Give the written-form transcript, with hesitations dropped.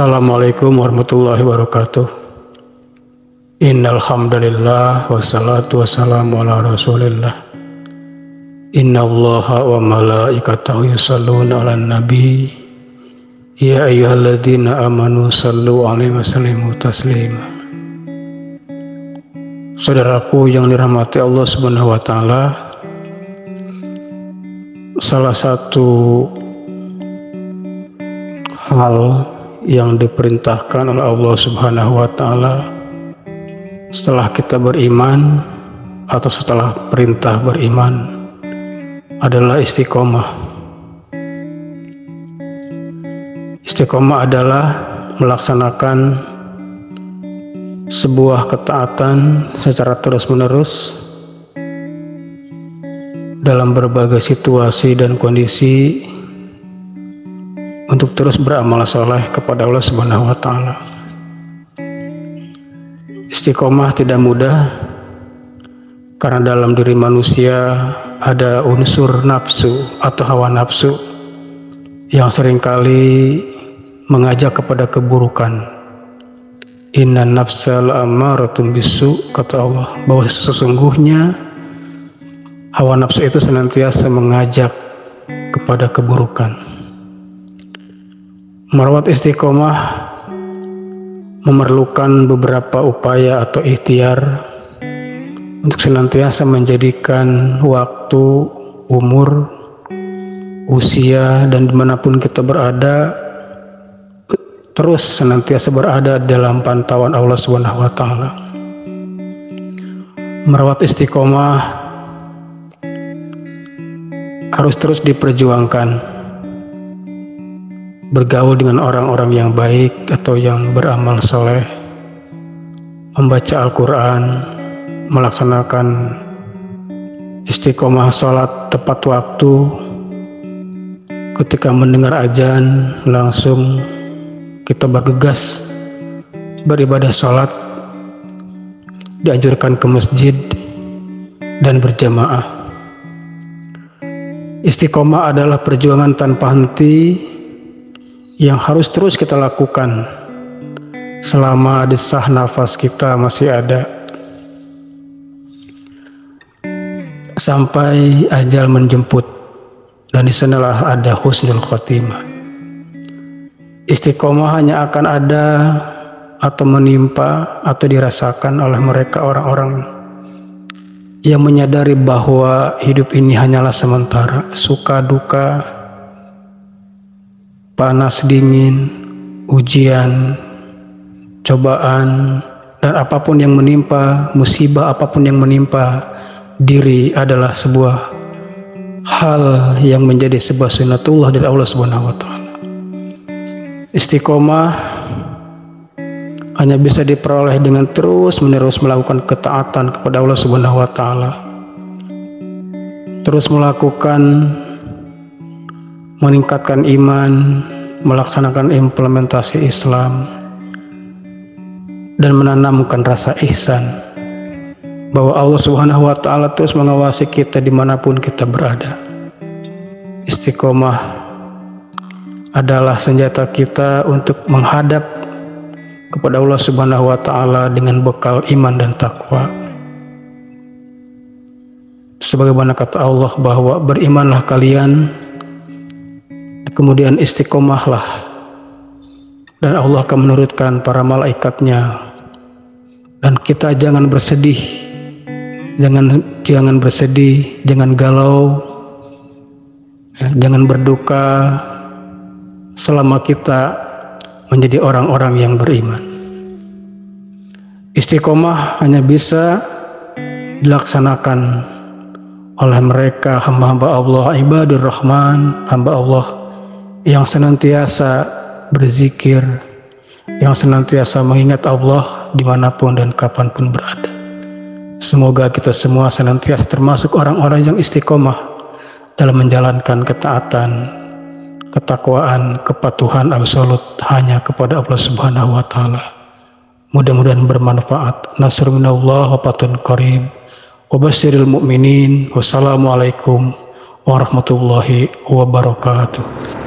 Assalamualaikum warahmatullahi wabarakatuh. Innal hamdalillah wassalatu wassalamu ala Rasulillah. Innallaha wa malaikatahu yusholluna 'alan nabi. Ya ayyuhalladzina amanu shallu 'alaihi wa sallimu taslima. Saudaraku yang dirahmati Allah Subhanahu wa taala, salah satu hal yang diperintahkan oleh Allah Subhanahu wa taala setelah kita beriman atau setelah perintah beriman adalah istiqomah. Istiqomah adalah melaksanakan sebuah ketaatan secara terus-menerus dalam berbagai situasi dan kondisi untuk terus beramal soleh kepada Allah Subhanahu wa taala. Istiqomah tidak mudah karena dalam diri manusia ada unsur nafsu atau hawa nafsu yang seringkali mengajak kepada keburukan. Innan nafsal ammaratun bisu, kata Allah, bahwa sesungguhnya hawa nafsu itu senantiasa mengajak kepada keburukan. Merawat istiqomah memerlukan beberapa upaya atau ikhtiar untuk senantiasa menjadikan waktu, umur, usia, dan dimanapun kita berada terus senantiasa berada dalam pantauan Allah Subhanahu wa taala. Merawat istiqomah harus terus diperjuangkan. Bergaul dengan orang-orang yang baik atau yang beramal soleh, membaca Al-Quran, melaksanakan istiqomah sholat tepat waktu, ketika mendengar azan langsung kita bergegas beribadah sholat, dianjurkan ke masjid dan berjamaah. Istiqomah adalah perjuangan tanpa henti yang harus terus kita lakukan selama desah nafas kita masih ada, sampai ajal menjemput, dan di sanalah ada husnul khotimah. Istiqomah hanya akan ada atau menimpa atau dirasakan oleh mereka orang-orang yang menyadari bahwa hidup ini hanyalah sementara, suka duka, panas dingin, ujian, cobaan, dan apapun yang menimpa, musibah apapun yang menimpa diri adalah sebuah hal yang menjadi sebuah sunnatullah dari Allah Subhanahu wa taala. Istiqomah hanya bisa diperoleh dengan terus-menerus melakukan ketaatan kepada Allah Subhanahu wa taala. Terus melakukan, meningkatkan iman, melaksanakan implementasi Islam, dan menanamkan rasa ihsan bahwa Allah Subhanahu wa taala terus mengawasi kita dimanapun kita berada. Istiqomah adalah senjata kita untuk menghadap kepada Allah Subhanahu wa taala dengan bekal iman dan takwa. Sebagaimana kata Allah bahwa berimanlah kalian, kemudian istiqomahlah, dan Allah akan menurunkan para malaikatnya. Dan kita jangan bersedih, jangan bersedih, jangan galau, jangan berduka selama kita menjadi orang-orang yang beriman. Istiqomah hanya bisa dilaksanakan oleh mereka hamba-hamba Allah, ibadur rahman, hamba Allah yang senantiasa berzikir, yang senantiasa mengingat Allah dimanapun dan kapanpun berada. Semoga kita semua senantiasa termasuk orang-orang yang istiqomah dalam menjalankan ketaatan, ketakwaan, kepatuhan absolut hanya kepada Allah Subhanahu wa taala. Mudah-mudahan bermanfaat. Nasrun minallah wa fatun qarib. Wa basyiril mu'minin. Wassalamualaikum warahmatullahi wabarakatuh.